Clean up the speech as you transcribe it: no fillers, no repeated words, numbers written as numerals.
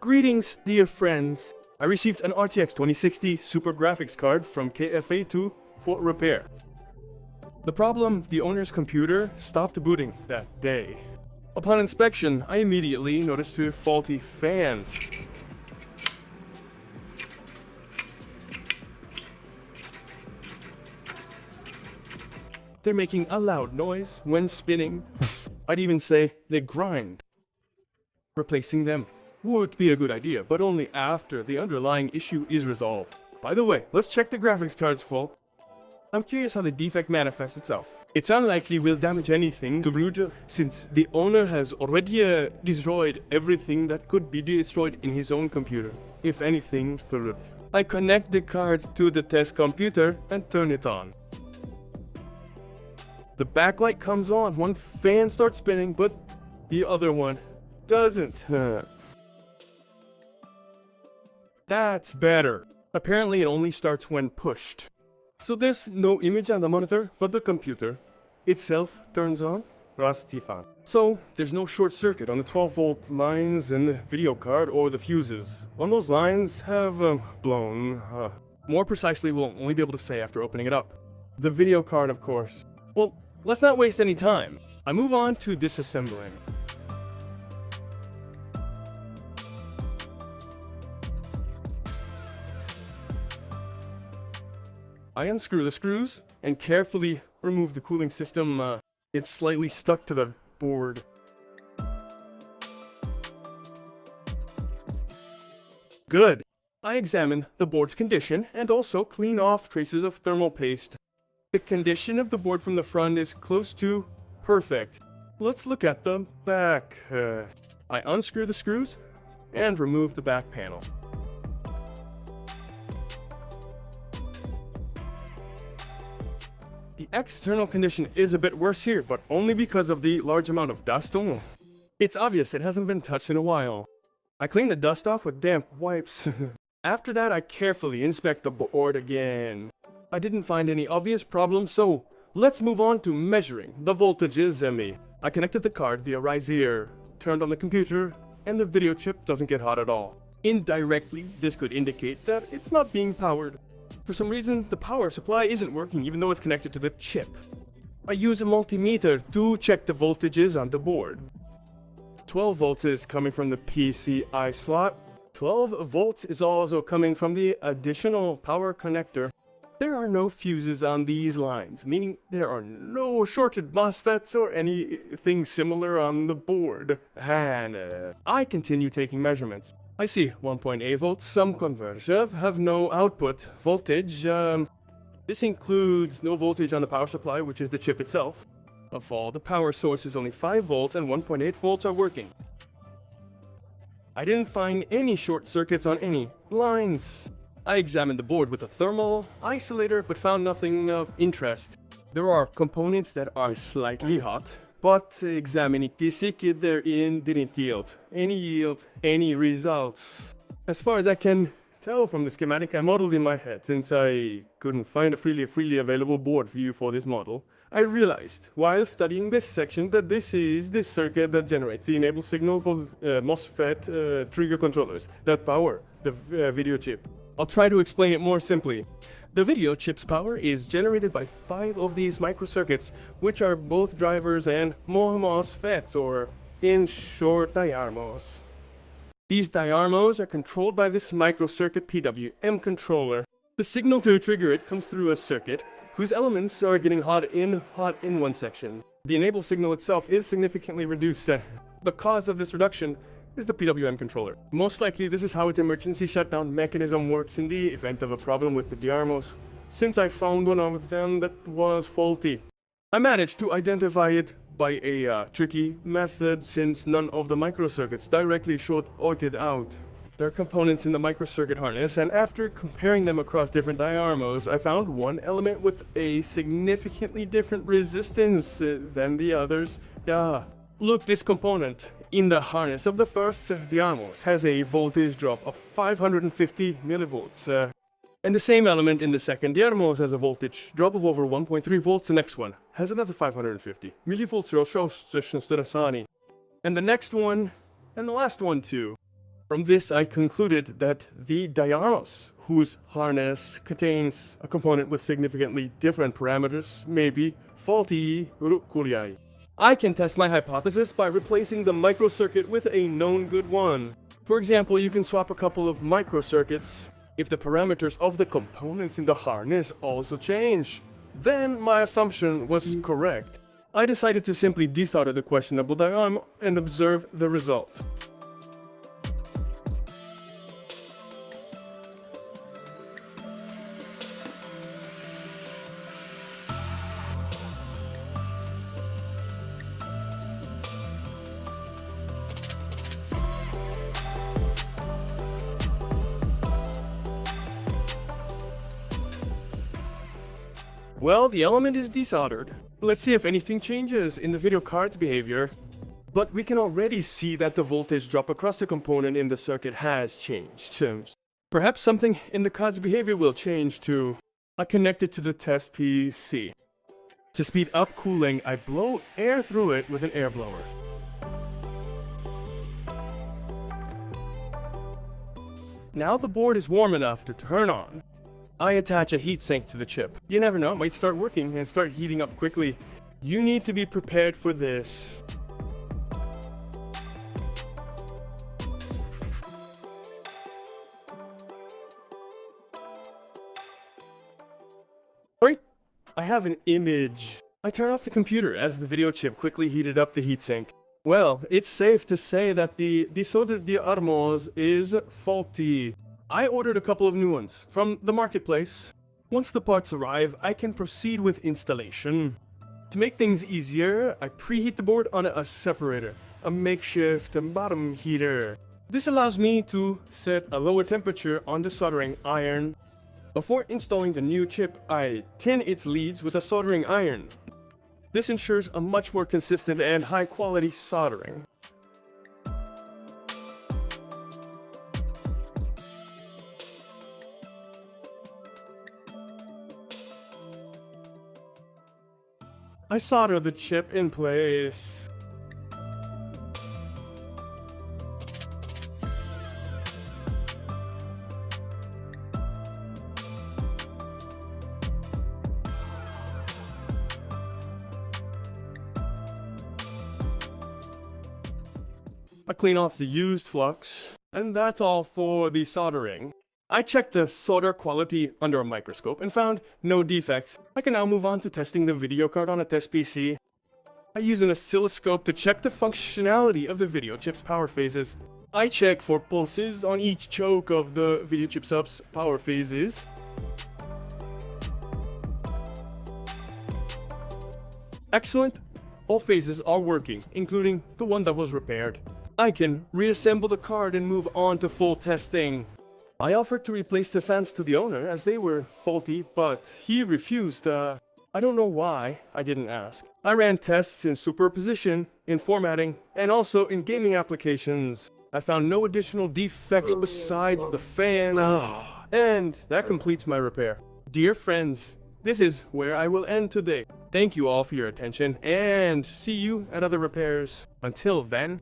Greetings, dear friends. I received an RTX 2060 Super Graphics card from KFA2 for repair. The problem, the owner's computer stopped booting that day. Upon inspection, I immediately noticed two faulty fans. They're making a loud noise when spinning. I'd even say they grind. Replacing them would be a good idea, but only after the underlying issue is resolved. By the way, let's check the graphics card's fault. I'm curious how the defect manifests itself. It's unlikely we'll damage anything to Blue, since the owner has already destroyed everything that could be destroyed in his own computer. If anything, I connect the card to the test computer and turn it on. The backlight comes on, one fan starts spinning, but the other one doesn't. That's better. Apparently it only starts when pushed. So there's no image on the monitor, but the computer itself turns on. So there's no short circuit on the 12-volt lines in the video card or the fuses. When those lines have blown. More precisely, we'll only be able to say after opening it up. The video card, of course. Well, let's not waste any time. I move on to disassembling. I unscrew the screws and carefully remove the cooling system. It's slightly stuck to the board. Good. I examine the board's condition and also clean off traces of thermal paste. The condition of the board from the front is close to perfect. Let's look at the back. I unscrew the screws and remove the back panel. The external condition is a bit worse here, but only because of the large amount of dust. It's obvious it hasn't been touched in a while. I clean the dust off with damp wipes. After that, I carefully inspect the board again. I didn't find any obvious problems, so let's move on to measuring the voltages. I connected the card via riser, turned on the computer, and the video chip doesn't get hot at all. Indirectly, this could indicate that it's not being powered. For some reason, the power supply isn't working even though it's connected to the chip. I use a multimeter to check the voltages on the board. 12 volts is coming from the PCI slot. 12 volts is also coming from the additional power connector. There are no fuses on these lines, meaning there are no shorted MOSFETs or anything similar on the board. And I continue taking measurements. I see 1.8 volts, some converters have no output voltage. This includes no voltage on the power supply, which is the chip itself. Of all the power sources, only 5 volts and 1.8 volts are working. I didn't find any short circuits on any lines. I examined the board with a thermal isolator, but found nothing of interest. There are components that are slightly hot, but examining the circuit therein didn't yield any results. As far as I can tell from the schematic I modeled in my head, since I couldn't find a freely available board view for this model, I realized while studying this section that this is the circuit that generates the enable signal for MOSFET trigger controllers that power the video chip. I'll try to explain it more simply. The video chip's power is generated by 5 of these microcircuits, which are both drivers and MOSFETs, or in short, diarmos. These diarmos are controlled by this microcircuit PWM controller. The signal to trigger it comes through a circuit whose elements are getting hot in one section. The enable signal itself is significantly reduced. The cause of this reduction is the PWM controller. Most likely this is how its emergency shutdown mechanism works in the event of a problem with the diarmos, since I found one of them that was faulty. I managed to identify it by a tricky method, since none of the microcircuits directly short-circuited out. There are components in the microcircuit harness, and after comparing them across different diarmos, I found one element with a significantly different resistance than the others. Look, this component in the harness of the first diarmos has a voltage drop of 550 millivolts. And the same element in the second diarmos has a voltage drop of over 1.3 volts. The next one has another 550 millivolts. And the next one, and the last one too. From this, I concluded that the diagnostics, whose harness contains a component with significantly different parameters, may be faulty. I can test my hypothesis by replacing the microcircuit with a known good one. For example, you can swap a couple of microcircuits. If the parameters of the components in the harness also change, then my assumption was correct. I decided to simply desolder the questionable diagram and observe the result. Well, the element is desoldered. Let's see if anything changes in the video card's behavior. But we can already see that the voltage drop across the component in the circuit has changed. Perhaps something in the card's behavior will change too. I connect it to the test PC. To speed up cooling, I blow air through it with an air blower. Now the board is warm enough to turn on. I attach a heatsink to the chip. You never know, it might start working and start heating up quickly. You need to be prepared for this. Alright, I have an image. I turn off the computer as the video chip quickly heated up the heatsink. Well, it's safe to say that the desoldered diagnostics is faulty. I ordered a couple of new ones from the marketplace. Once the parts arrive, I can proceed with installation. To make things easier, I preheat the board on a separator, a makeshift bottom heater. This allows me to set a lower temperature on the soldering iron. Before installing the new chip, I tin its leads with a soldering iron. This ensures a much more consistent and high quality soldering. I solder the chip in place. I clean off the used flux, and that's all for the soldering. I checked the solder quality under a microscope and found no defects. I can now move on to testing the video card on a test PC. I use an oscilloscope to check the functionality of the video chip's power phases. I check for pulses on each choke of the video chip sub's power phases. Excellent. All phases are working, including the one that was repaired. I can reassemble the card and move on to full testing. I offered to replace the fans to the owner as they were faulty, but he refused. I don't know why, I didn't ask. I ran tests in superposition, in formatting, and also in gaming applications. I found no additional defects besides the fan, and that completes my repair. Dear friends, this is where I will end today. Thank you all for your attention, and see you at other repairs. Until then,